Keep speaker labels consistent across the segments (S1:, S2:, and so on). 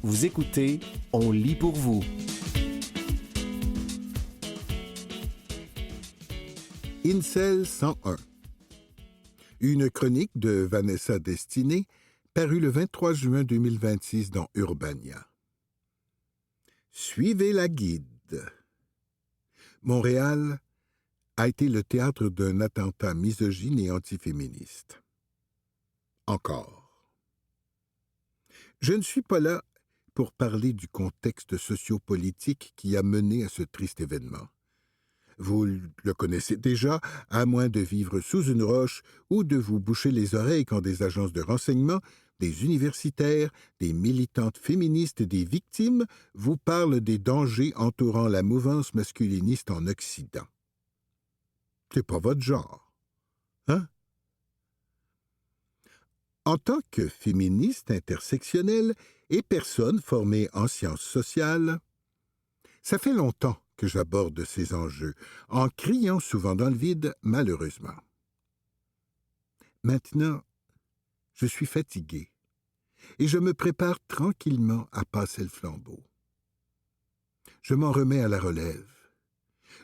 S1: Vous écoutez On lit pour vous.
S2: Incel 101. Une chronique de Vanessa Destinée, parue le 23 juin 2026 dans Urbania. Suivez la guide. Montréal a été le théâtre d'un attentat misogyne et antiféministe. Encore. Je ne suis pas là pour parler du contexte sociopolitique qui a mené à ce triste événement. Vous le connaissez déjà, à moins de vivre sous une roche ou de vous boucher les oreilles quand des agences de renseignement, des universitaires, des militantes féministes et des victimes vous parlent des dangers entourant la mouvance masculiniste en Occident. C'est pas votre genre, hein? En tant que féministe intersectionnelle et personne formée en sciences sociales, ça fait longtemps que j'aborde ces enjeux, en criant souvent dans le vide, malheureusement. Maintenant, je suis fatigué, et je me prépare tranquillement à passer le flambeau. Je m'en remets à la relève.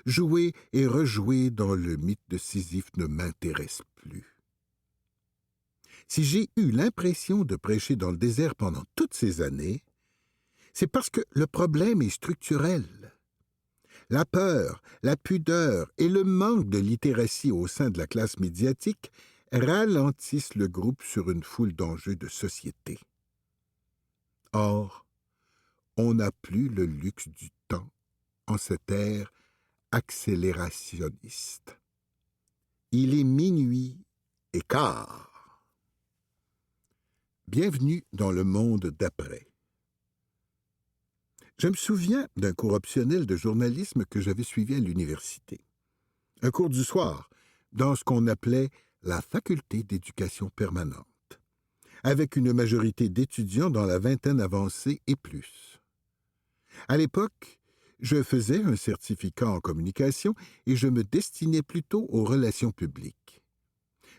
S2: Jouer et rejouer dans le mythe de Sisyphe ne m'intéresse plus. Si j'ai eu l'impression de prêcher dans le désert pendant toutes ces années, c'est parce que le problème est structurel. La peur, la pudeur et le manque de littératie au sein de la classe médiatique ralentissent le groupe sur une foule d'enjeux de société. Or, on n'a plus le luxe du temps en cette ère accélérationniste. Il est minuit et quart. Bienvenue dans le monde d'après. Je me souviens d'un cours optionnel de journalisme que j'avais suivi à l'université. Un cours du soir, dans ce qu'on appelait la faculté d'éducation permanente, avec une majorité d'étudiants dans la vingtaine avancée et plus. À l'époque, je faisais un certificat en communication et je me destinais plutôt aux relations publiques.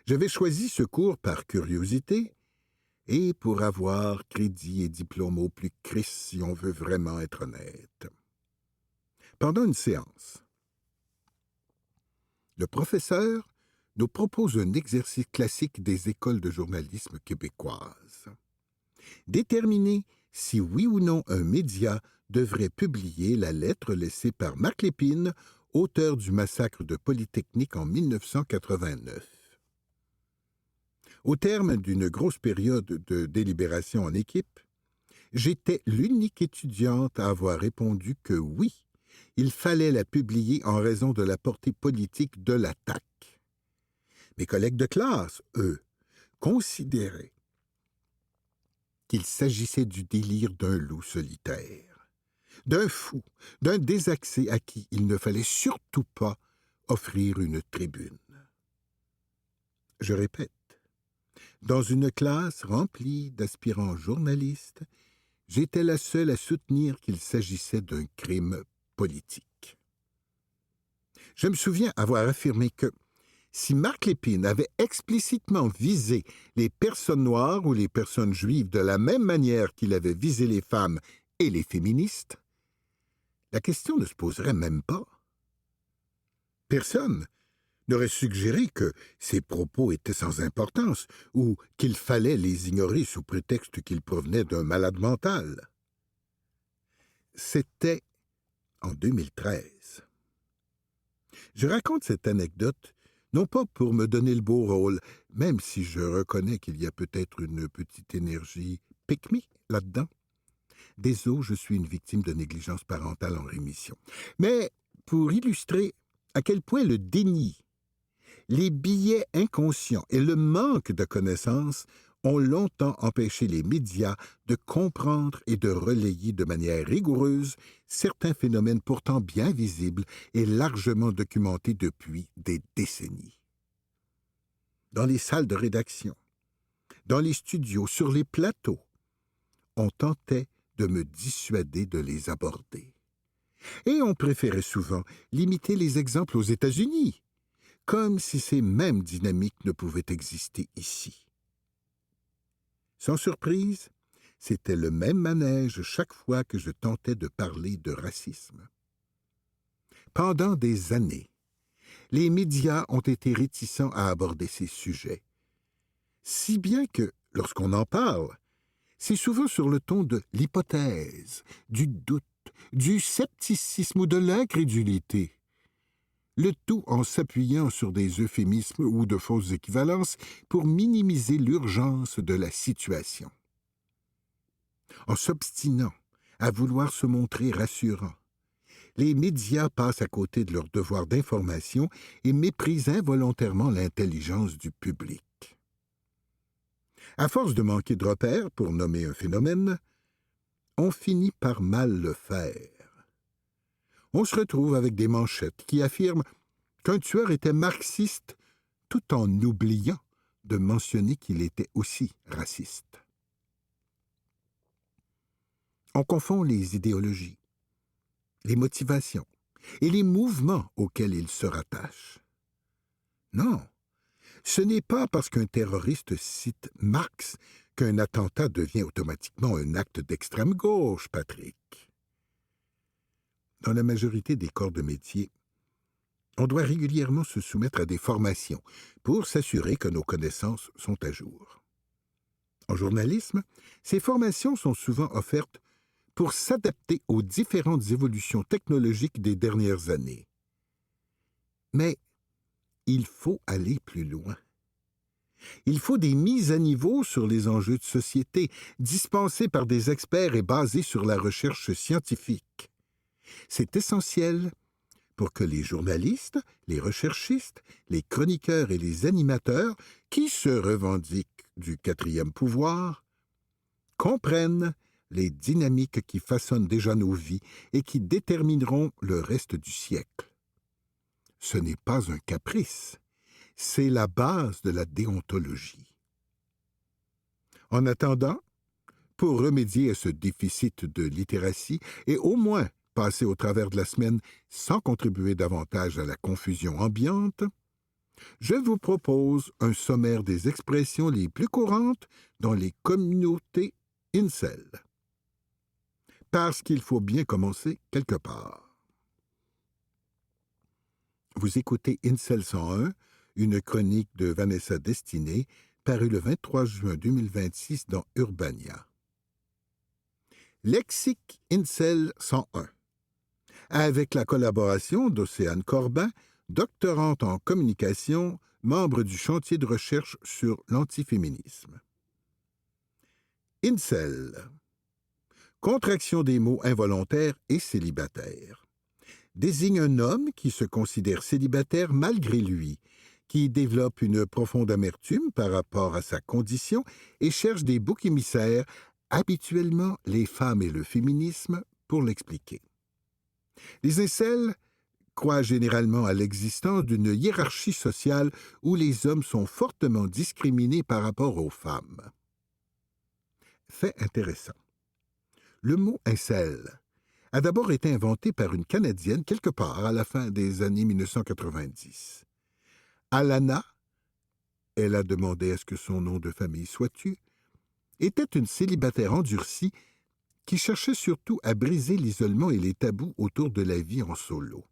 S2: J'avais choisi ce cours par curiosité et pour avoir crédit et diplôme au plus Christ si on veut vraiment être honnête. Pendant une séance, le professeur nous propose un exercice classique des écoles de journalisme québécoises. Déterminer si oui ou non un média devrait publier la lettre laissée par Marc Lépine, auteur du massacre de Polytechnique en 1989. Au terme d'une grosse période de délibération en équipe, j'étais l'unique étudiante à avoir répondu que oui, il fallait la publier en raison de la portée politique de l'attaque. Mes collègues de classe, eux, considéraient qu'il s'agissait du délire d'un loup solitaire, d'un fou, d'un désaxé à qui il ne fallait surtout pas offrir une tribune. Je répète, dans une classe remplie d'aspirants journalistes, j'étais la seule à soutenir qu'il s'agissait d'un crime politique. Je me souviens avoir affirmé que si Marc Lépine avait explicitement visé les personnes noires ou les personnes juives de la même manière qu'il avait visé les femmes et les féministes, la question ne se poserait même pas. Personne n'aurait suggéré que ces propos étaient sans importance ou qu'il fallait les ignorer sous prétexte qu'ils provenaient d'un malade mental. C'était en 2013. Je raconte cette anecdote non pas pour me donner le beau rôle, même si je reconnais qu'il y a peut-être une petite énergie pick-me là-dedans. Désolé, je suis une victime de négligence parentale en rémission. Mais pour illustrer à quel point le déni, les biais inconscients et le manque de connaissances ont longtemps empêché les médias de comprendre et de relayer de manière rigoureuse certains phénomènes pourtant bien visibles et largement documentés depuis des décennies. Dans les salles de rédaction, dans les studios, sur les plateaux, on tentait de me dissuader de les aborder. Et on préférait souvent limiter les exemples aux États-Unis, comme si ces mêmes dynamiques ne pouvaient exister ici. Sans surprise, C'était le même manège chaque fois que je tentais de parler de racisme. Pendant des années, les médias ont été réticents à aborder ces sujets, si bien que, lorsqu'on en parle, c'est souvent sur le ton de l'hypothèse, du doute, du scepticisme ou de l'incrédulité, le tout en s'appuyant sur des euphémismes ou de fausses équivalences pour minimiser l'urgence de la situation. En s'obstinant à vouloir se montrer rassurants, les médias passent à côté de leur devoir d'information et méprisent involontairement l'intelligence du public. À force de manquer de repères pour nommer un phénomène, on finit par mal le faire. On se retrouve avec des manchettes qui affirment qu'un tueur était marxiste tout en oubliant de mentionner qu'il était aussi raciste. On confond les idéologies, les motivations et les mouvements auxquels ils se rattachent. Non, ce n'est pas parce qu'un terroriste cite Marx qu'un attentat devient automatiquement un acte d'extrême gauche, Patrick. Dans la majorité des corps de métier, on doit régulièrement se soumettre à des formations pour s'assurer que nos connaissances sont à jour. En journalisme, ces formations sont souvent offertes pour s'adapter aux différentes évolutions technologiques des dernières années. Mais il faut aller plus loin. Il faut des mises à niveau sur les enjeux de société, dispensées par des experts et basées sur la recherche scientifique. C'est essentiel pour que les journalistes, les recherchistes, les chroniqueurs et les animateurs, qui se revendiquent du quatrième pouvoir, comprennent les dynamiques qui façonnent déjà nos vies et qui détermineront le reste du siècle. Ce n'est pas un caprice, c'est la base de la déontologie. En attendant, pour remédier à ce déficit de littératie et au moins passer au travers de la semaine sans contribuer davantage à la confusion ambiante, je vous propose un sommaire des expressions les plus courantes dans les communautés incel. Parce qu'il faut bien commencer quelque part. Vous écoutez Incel 101, une chronique de Vanessa Destinée, parue le 23 juin 2026 dans Urbania. Lexique Incel 101. Avec la collaboration d'Océane Corbin, doctorante en communication, membre du chantier de recherche sur l'antiféminisme. Incel. Contraction des mots involontaire et célibataire. Désigne un homme qui se considère célibataire malgré lui, qui développe une profonde amertume par rapport à sa condition et cherche des boucs émissaires, habituellement les femmes et le féminisme, pour l'expliquer. Les incels croient généralement à l'existence d'une hiérarchie sociale où les hommes sont fortement discriminés par rapport aux femmes. Fait intéressant. Le mot « incel » a d'abord été inventé par une Canadienne quelque part à la fin des années 1990. Alana, elle a demandé à ce que son nom de famille soit tu, était une célibataire endurcie qui cherchait surtout à briser l'isolement et les tabous autour de la vie en solo.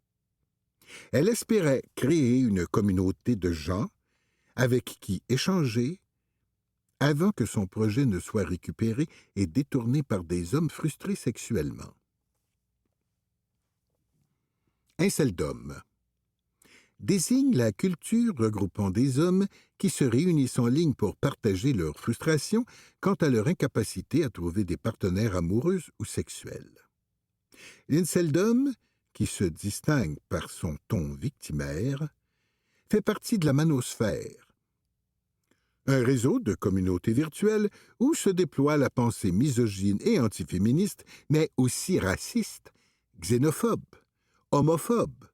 S2: Elle espérait créer une communauté de gens avec qui échanger avant que son projet ne soit récupéré et détourné par des hommes frustrés sexuellement. Inceldom désigne la culture regroupant des hommes qui se réunissent en ligne pour partager leurs frustrations quant à leur incapacité à trouver des partenaires amoureux ou sexuels. L'inceldom, qui se distingue par son ton victimaire, fait partie de la manosphère, un réseau de communautés virtuelles où se déploie la pensée misogyne et antiféministe, mais aussi raciste, xénophobe, homophobe,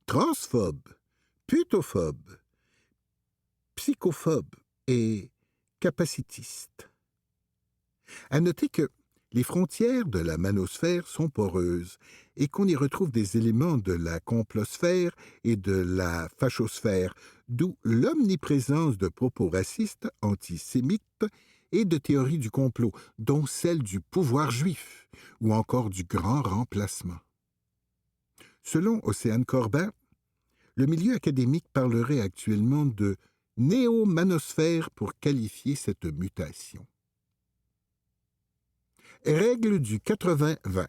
S2: transphobe, putophobe, psychophobe et capacitiste. À noter que les frontières de la manosphère sont poreuses et qu'on y retrouve des éléments de la complosphère et de la fachosphère, d'où l'omniprésence de propos racistes, antisémites et de théories du complot, dont celle du pouvoir juif ou encore du grand remplacement. Selon Océane Corbin, le milieu académique parlerait actuellement de néomanosphère pour qualifier cette mutation. Règle du 80-20.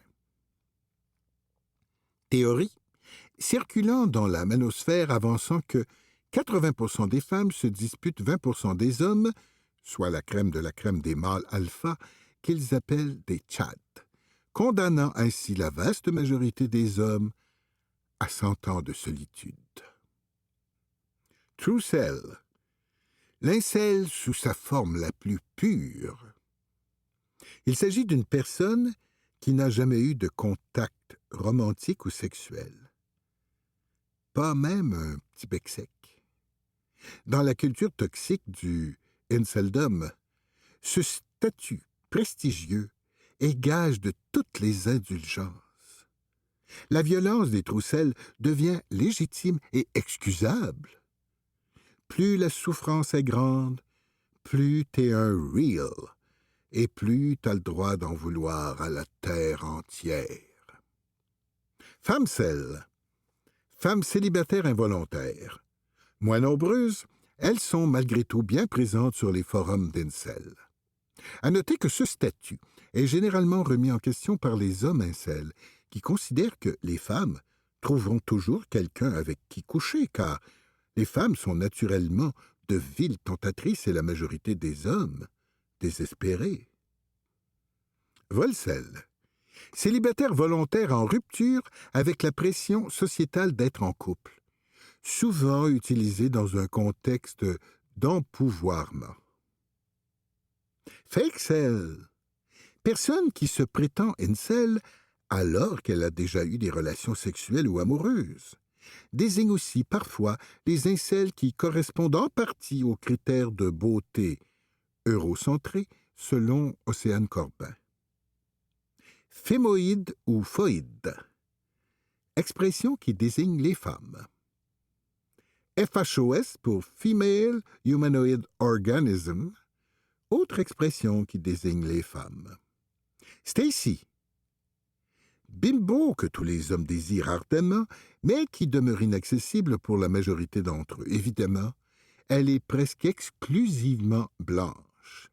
S2: Théorie circulant dans la manosphère avançant que 80% des femmes se disputent 20% des hommes, soit la crème de la crème des mâles alpha, qu'ils appellent des tchads, condamnant ainsi la vaste majorité des hommes à 100 ans de solitude. Truecell, l'incel sous sa forme la plus pure. Il s'agit d'une personne qui n'a jamais eu de contact romantique ou sexuel. Pas même un petit bec sec. Dans la culture toxique du inceldom, ce statut prestigieux est gage de toutes les indulgences. La violence des Truecell devient légitime et excusable. Plus la souffrance est grande, plus t'es un real, et plus t'as le droit d'en vouloir à la terre entière. Femcell, femmes célibataires involontaires. Moins nombreuses, elles sont malgré tout bien présentes sur les forums d'incel. À noter que ce statut est généralement remis en question par les hommes incels, qui considèrent que les femmes trouveront toujours quelqu'un avec qui coucher, car les femmes sont naturellement de viles tentatrices et la majorité des hommes désespérés. Volcel, célibataire volontaire en rupture avec la pression sociétale d'être en couple, souvent utilisé dans un contexte d'empouvoirment. Fakecell, personne qui se prétend incel alors qu'elle a déjà eu des relations sexuelles ou amoureuses, désigne aussi parfois les incels qui correspondent en partie aux critères de beauté eurocentrés selon Océane Corbin. Fémoïde ou phoïde, expression qui désigne les femmes. FHOS pour Female Humanoid Organism, autre expression qui désigne les femmes. Stacy, bimbo que tous les hommes désirent ardemment, mais qui demeure inaccessible pour la majorité d'entre eux. Évidemment, elle est presque exclusivement blanche.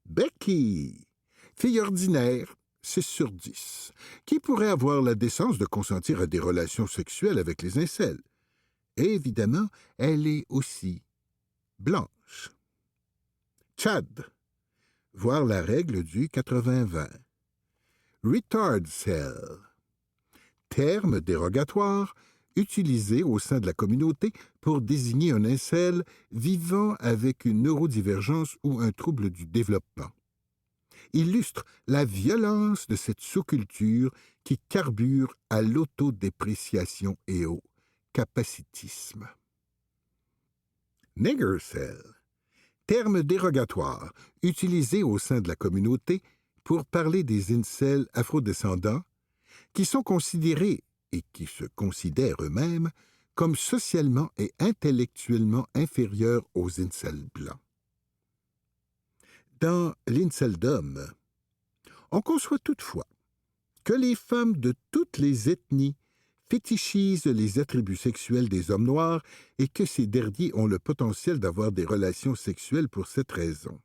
S2: Becky, fille ordinaire, 6 sur 10, qui pourrait avoir la décence de consentir à des relations sexuelles avec les incels. Et évidemment, elle est aussi blanche. Chad, voir la règle du 80-20. Retardcell, terme dérogatoire utilisé au sein de la communauté pour désigner un incel vivant avec une neurodivergence ou un trouble du développement. Illustre la violence de cette sous-culture qui carbure à l'autodépréciation et au capacitisme. Niggercell, terme dérogatoire utilisé au sein de la communauté pour parler des incels afrodescendants qui sont considérés et qui se considèrent eux-mêmes comme socialement et intellectuellement inférieurs aux incels blancs. Dans l'inceldom, on conçoit toutefois que les femmes de toutes les ethnies fétichisent les attributs sexuels des hommes noirs et que ces derniers ont le potentiel d'avoir des relations sexuelles pour cette raison.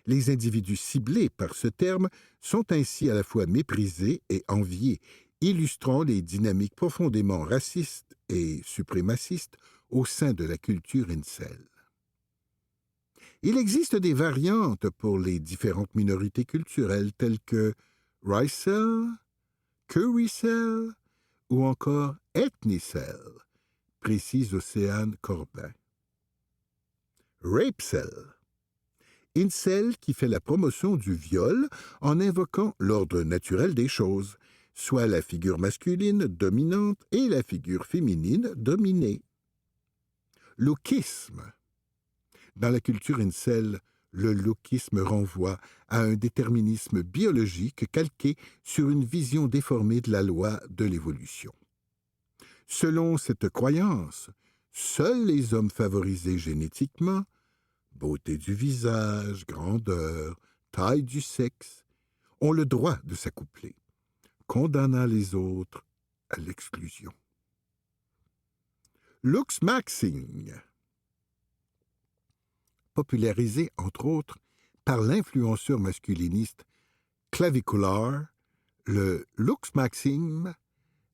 S2: Les individus ciblés par ce terme sont ainsi à la fois méprisés et enviés, illustrant les dynamiques profondément racistes et suprémacistes au sein de la culture incel. Il existe des variantes pour les différentes minorités culturelles telles que Ricel, Currycell ou encore Ethnicell, précise Océane Corbin. Rapecell, incel qui fait la promotion du viol en invoquant l'ordre naturel des choses, soit la figure masculine dominante et la figure féminine dominée. Lookisme. Dans la culture incel, le lookisme renvoie à un déterminisme biologique calqué sur une vision déformée de la loi de l'évolution. Selon cette croyance, seuls les hommes favorisés génétiquement, beauté du visage, grandeur, taille du sexe, ont le droit de s'accoupler, condamnant les autres à l'exclusion. Looksmaxing, popularisé entre autres par l'influenceur masculiniste Clavicular, le looksmaxing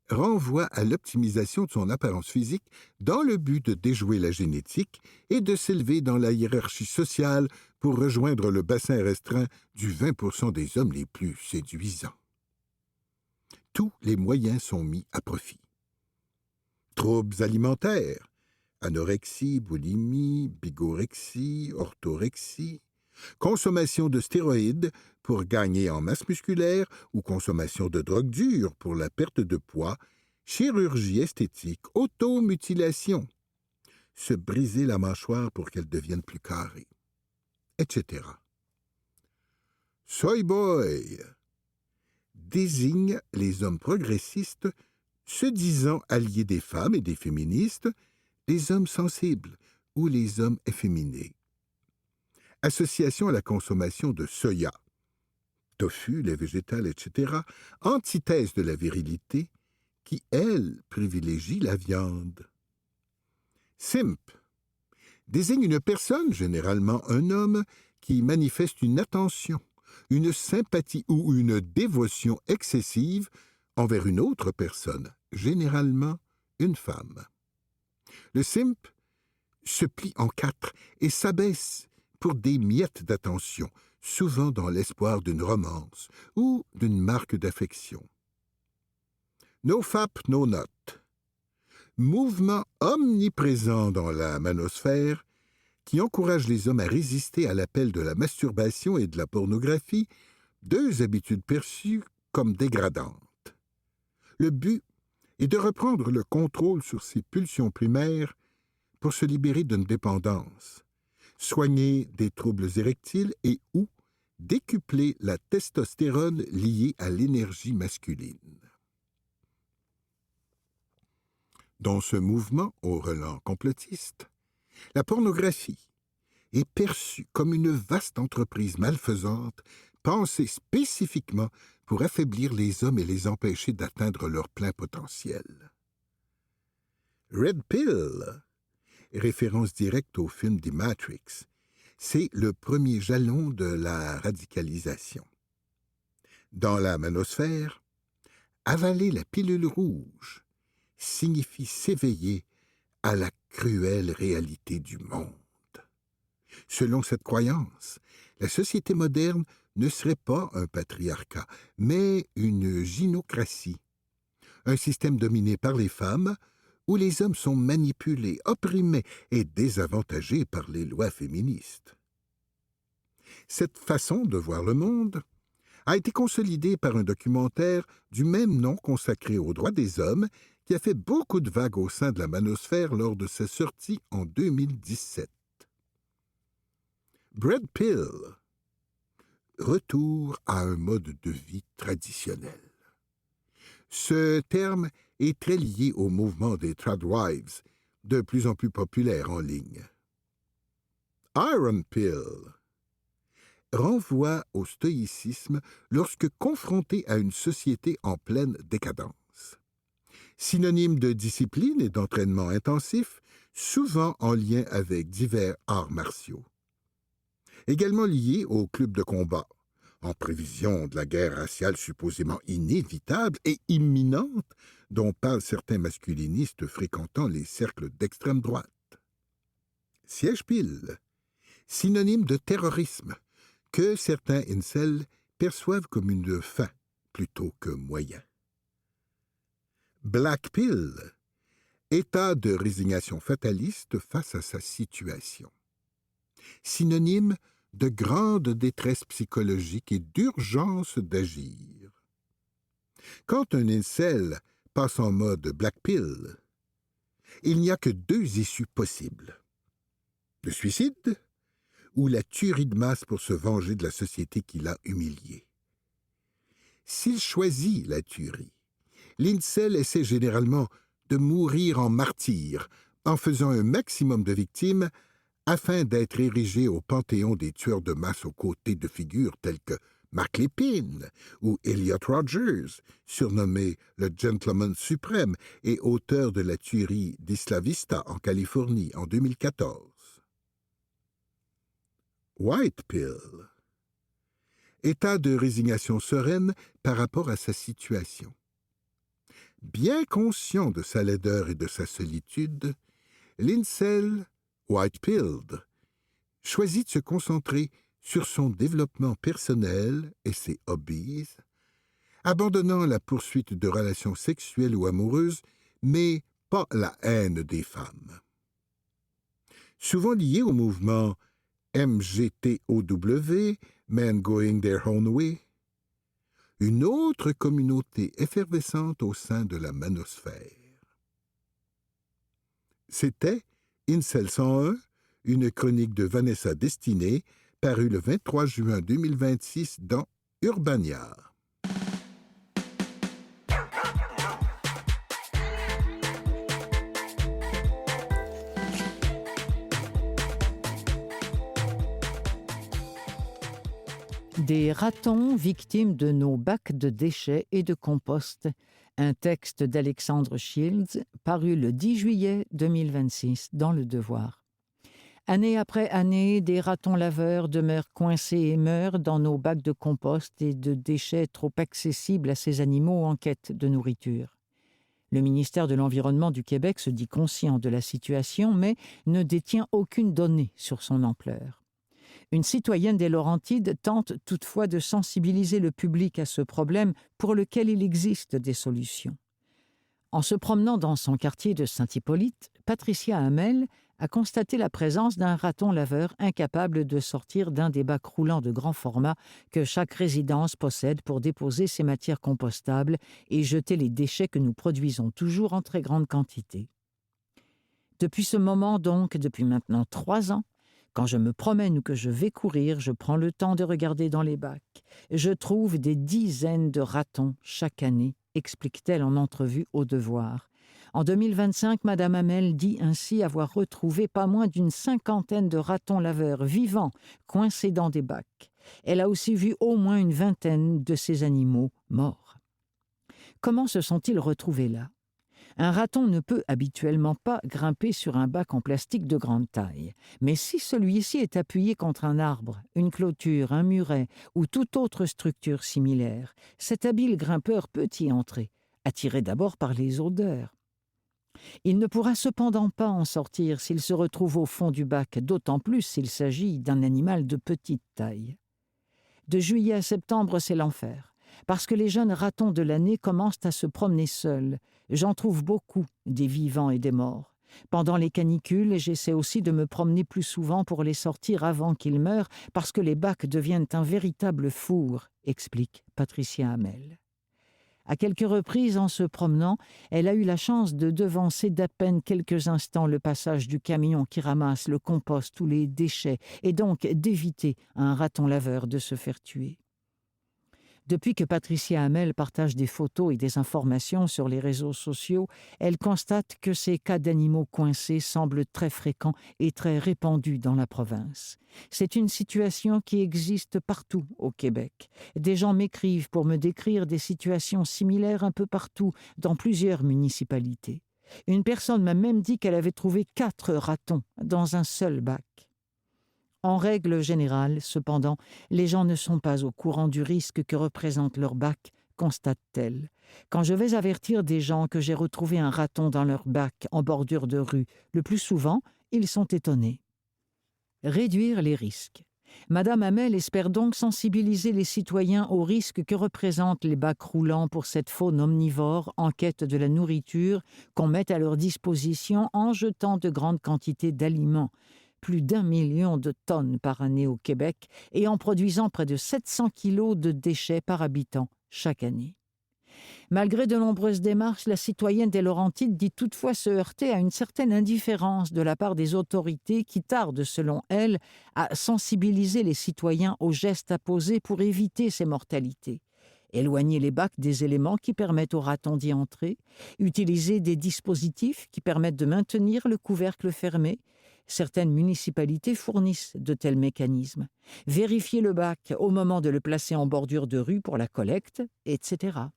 S2: renvoie à l'optimisation de son apparence physique dans le but de déjouer la génétique et de s'élever dans la hiérarchie sociale pour rejoindre le bassin restreint du 20% des hommes les plus séduisants. Tous les moyens sont mis à profit. Troubles alimentaires, anorexie, boulimie, bigorexie, orthorexie, consommation de stéroïdes pour gagner en masse musculaire ou consommation de drogue dure pour la perte de poids, chirurgie esthétique, automutilation, se briser la mâchoire pour qu'elle devienne plus carrée, etc. Soy boy désigne les hommes progressistes se disant alliés des femmes et des féministes, les hommes sensibles ou les hommes efféminés. Association à la consommation de soya, tofu, lait végétal, etc., antithèse de la virilité, qui, elle, privilégie la viande. Simp désigne une personne, généralement un homme, qui manifeste une attention, une sympathie ou une dévotion excessive envers une autre personne, généralement une femme. Le simp se plie en quatre et s'abaisse pour des miettes d'attention, souvent dans l'espoir d'une romance ou d'une marque d'affection. No fap, no not. Mouvement omniprésent dans la manosphère qui encourage les hommes à résister à l'appel de la masturbation et de la pornographie, deux habitudes perçues comme dégradantes. Le but est de reprendre le contrôle sur ses pulsions primaires pour se libérer d'une dépendance, soigner des troubles érectiles et ou décupler la testostérone liée à l'énergie masculine. Dans ce mouvement au relent complotiste, la pornographie est perçue comme une vaste entreprise malfaisante pensée spécifiquement pour affaiblir les hommes et les empêcher d'atteindre leur plein potentiel. Red Pill, référence directe au film The Matrix, c'est le premier jalon de la radicalisation. Dans la manosphère, avaler la pilule rouge signifie s'éveiller à la cruelle réalité du monde. Selon cette croyance, la société moderne ne serait pas un patriarcat, mais une gynocratie, un système dominé par les femmes où les hommes sont manipulés, opprimés et désavantagés par les lois féministes. Cette façon de voir le monde a été consolidée par un documentaire du même nom consacré aux droits des hommes qui a fait beaucoup de vagues au sein de la manosphère lors de sa sortie en 2017. Red Pill, retour à un mode de vie traditionnel. Ce terme est très lié au mouvement des tradwives, de plus en plus populaire en ligne. Iron Pill renvoie au stoïcisme lorsque confronté à une société en pleine décadence. Synonyme de discipline et d'entraînement intensif, souvent en lien avec divers arts martiaux. Également lié au club de combat, en prévision de la guerre raciale supposément inévitable et imminente dont parlent certains masculinistes fréquentant les cercles d'extrême droite. Siège pile, synonyme de terrorisme, que certains incels perçoivent comme une fin plutôt que moyen. Black pill, état de résignation fataliste face à sa situation. Synonyme de grande détresse psychologique et d'urgence d'agir. Quand un incel passe en mode black pill, il n'y a que deux issues possibles. Le suicide ou la tuerie de masse pour se venger de la société qui l'a humilié. S'il choisit la tuerie, l'incel essaie généralement de mourir en martyr, en faisant un maximum de victimes afin d'être érigé au panthéon des tueurs de masse aux côtés de figures telles que Mark Lépine ou Elliot Rogers, surnommé le Gentleman suprême et auteur de la tuerie d'Isla Vista en Californie en 2014. White Pill. État de résignation sereine par rapport à sa situation. Bien conscient de sa laideur et de sa solitude, l'incel white-pilled choisit de se concentrer sur son développement personnel et ses hobbies, abandonnant la poursuite de relations sexuelles ou amoureuses, mais pas la haine des femmes. Souvent lié au mouvement MGTOW, Men Going Their Own Way, une autre communauté effervescente au sein de la manosphère. C'était Incel 101, une chronique de Vanessa Destinée, parue le 23 juin 2026 dans Urbania.
S3: Des ratons victimes de nos bacs de déchets et de compost. Un texte d'Alexandre Shields, paru le 10 juillet 2026 dans Le Devoir. Année après année, des ratons laveurs demeurent coincés et meurent dans nos bacs de compost et de déchets trop accessibles à ces animaux en quête de nourriture. Le ministère de l'Environnement du Québec se dit conscient de la situation, mais ne détient aucune donnée sur son ampleur. Une citoyenne des Laurentides tente toutefois de sensibiliser le public à ce problème pour lequel il existe des solutions. En se promenant dans son quartier de Saint-Hippolyte, Patricia Hamel a constaté la présence d'un raton laveur incapable de sortir d'un des bacs roulants de grand format que chaque résidence possède pour déposer ses matières compostables et jeter les déchets que nous produisons toujours en très grande quantité. Depuis ce moment donc, depuis maintenant 3 ans, quand je me promène ou que je vais courir, je prends le temps de regarder dans les bacs. Je trouve des dizaines de ratons chaque année, explique-t-elle en entrevue au Devoir. En 2025, Madame Hamel dit ainsi avoir retrouvé pas moins d'une 50aine de ratons laveurs vivants coincés dans des bacs. Elle a aussi vu au moins une 20aine de ces animaux morts. Comment se sont-ils retrouvés là ? Un raton ne peut habituellement pas grimper sur un bac en plastique de grande taille. Mais si celui-ci est appuyé contre un arbre, une clôture, un muret ou toute autre structure similaire, cet habile grimpeur peut y entrer, attiré d'abord par les odeurs. Il ne pourra cependant pas en sortir s'il se retrouve au fond du bac, d'autant plus s'il s'agit d'un animal de petite taille. De juillet à septembre, c'est l'enfer, parce que les jeunes ratons de l'année commencent à se promener seuls. J'en trouve beaucoup, des vivants et des morts. Pendant les canicules, j'essaie aussi de me promener plus souvent pour les sortir avant qu'ils meurent, parce que les bacs deviennent un véritable four, explique Patricia Hamel. À quelques reprises, en se promenant, elle a eu la chance de devancer d'à peine quelques instants le passage du camion qui ramasse le compost ou les déchets, et donc d'éviter à un raton laveur de se faire tuer. Depuis que Patricia Hamel partage des photos et des informations sur les réseaux sociaux, elle constate que ces cas d'animaux coincés semblent très fréquents et très répandus dans la province. C'est une situation qui existe partout au Québec. Des gens m'écrivent pour me décrire des situations similaires un peu partout, dans plusieurs municipalités. Une personne m'a même dit qu'elle avait trouvé 4 ratons dans un seul bac. En règle générale, cependant, les gens ne sont pas au courant du risque que représente leur bac, constate-t-elle. Quand je vais avertir des gens que j'ai retrouvé un raton dans leur bac en bordure de rue, le plus souvent, ils sont étonnés. Réduire les risques. Madame Hamel espère donc sensibiliser les citoyens aux risques que représentent les bacs roulants pour cette faune omnivore en quête de la nourriture qu'on met à leur disposition en jetant de grandes quantités d'aliments. Plus d'1 million de tonnes par année au Québec et en produisant près de 700 kilos de déchets par habitant chaque année. Malgré de nombreuses démarches, la citoyenne des Laurentides dit toutefois se heurter à une certaine indifférence de la part des autorités qui tardent, selon elle, à sensibiliser les citoyens aux gestes à poser pour éviter ces mortalités. Éloigner les bacs des éléments qui permettent aux ratons d'y entrer, utiliser des dispositifs qui permettent de maintenir le couvercle fermé, Certaines municipalités fournissent de tels mécanismes. Vérifier le bac au moment de le placer en bordure de rue pour la collecte, etc.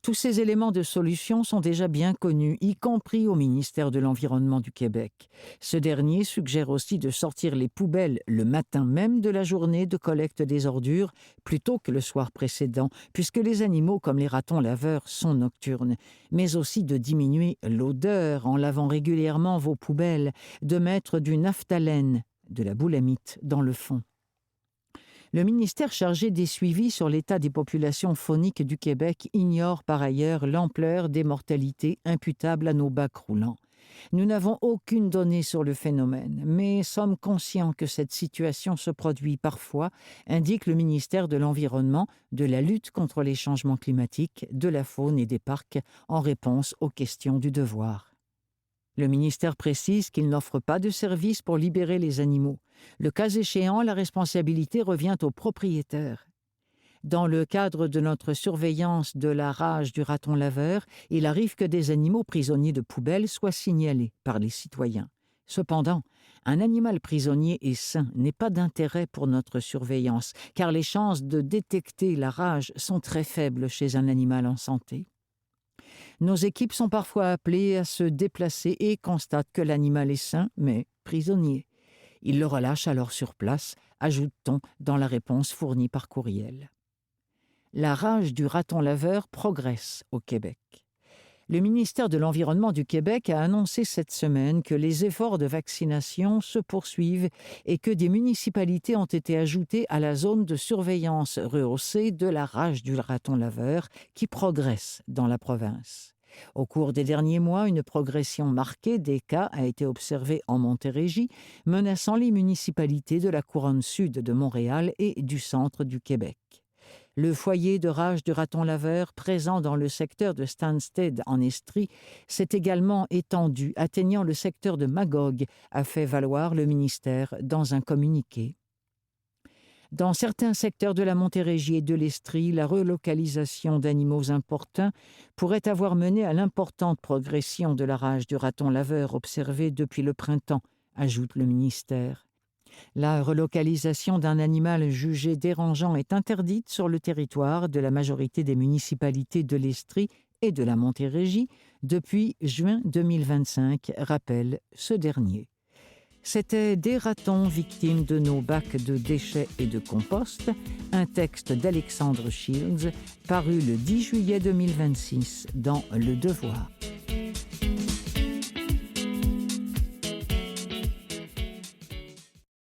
S3: Tous ces éléments de solution sont déjà bien connus, y compris au ministère de l'Environnement du Québec. Ce dernier suggère aussi de sortir les poubelles le matin même de la journée de collecte des ordures plutôt que le soir précédent, puisque les animaux comme les ratons laveurs sont nocturnes, mais aussi de diminuer l'odeur en lavant régulièrement vos poubelles, de mettre du naphtalène, de la boulamite, dans le fond. Le ministère chargé des suivis sur l'état des populations fauniques du Québec ignore par ailleurs l'ampleur des mortalités imputables à nos bacs roulants. Nous n'avons aucune donnée sur le phénomène, mais sommes conscients que cette situation se produit parfois, indique le ministère de l'Environnement, de la lutte contre les changements climatiques, de la faune et des parcs, en réponse aux questions du devoir. Le ministère précise qu'il n'offre pas de service pour libérer les animaux. Le cas échéant, la responsabilité revient au propriétaire. Dans le cadre de notre surveillance de la rage du raton laveur, il arrive que des animaux prisonniers de poubelle soient signalés par les citoyens. Cependant, un animal prisonnier et sain n'est pas d'intérêt pour notre surveillance, car les chances de détecter la rage sont très faibles chez un animal en santé. Nos équipes sont parfois appelées à se déplacer et constatent que l'animal est sain, mais prisonnier. Ils le relâchent alors sur place, ajoute-t-on dans la réponse fournie par courriel. La rage du raton laveur progresse au Québec. Le ministère de l'Environnement du Québec a annoncé cette semaine que les efforts de vaccination se poursuivent et que des municipalités ont été ajoutées à la zone de surveillance rehaussée de la rage du raton laveur qui progresse dans la province. Au cours des derniers mois, une progression marquée des cas a été observée en Montérégie, menaçant les municipalités de la couronne sud de Montréal et du centre du Québec. Le foyer de rage du raton laveur présent dans le secteur de Stansted en Estrie s'est également étendu, atteignant le secteur de Magog, a fait valoir le ministère dans un communiqué. Dans certains secteurs de la Montérégie et de l'Estrie, la relocalisation d'animaux importuns pourrait avoir mené à l'importante progression de la rage du raton laveur observée depuis le printemps, ajoute le ministère. La relocalisation d'un animal jugé dérangeant est interdite sur le territoire de la majorité des municipalités de l'Estrie et de la Montérégie depuis juin 2025, rappelle ce dernier. C'était Des ratons victimes de nos bacs de déchets et de compost, un texte d'Alexandre Shields, paru le 10 juillet 2026 dans Le Devoir.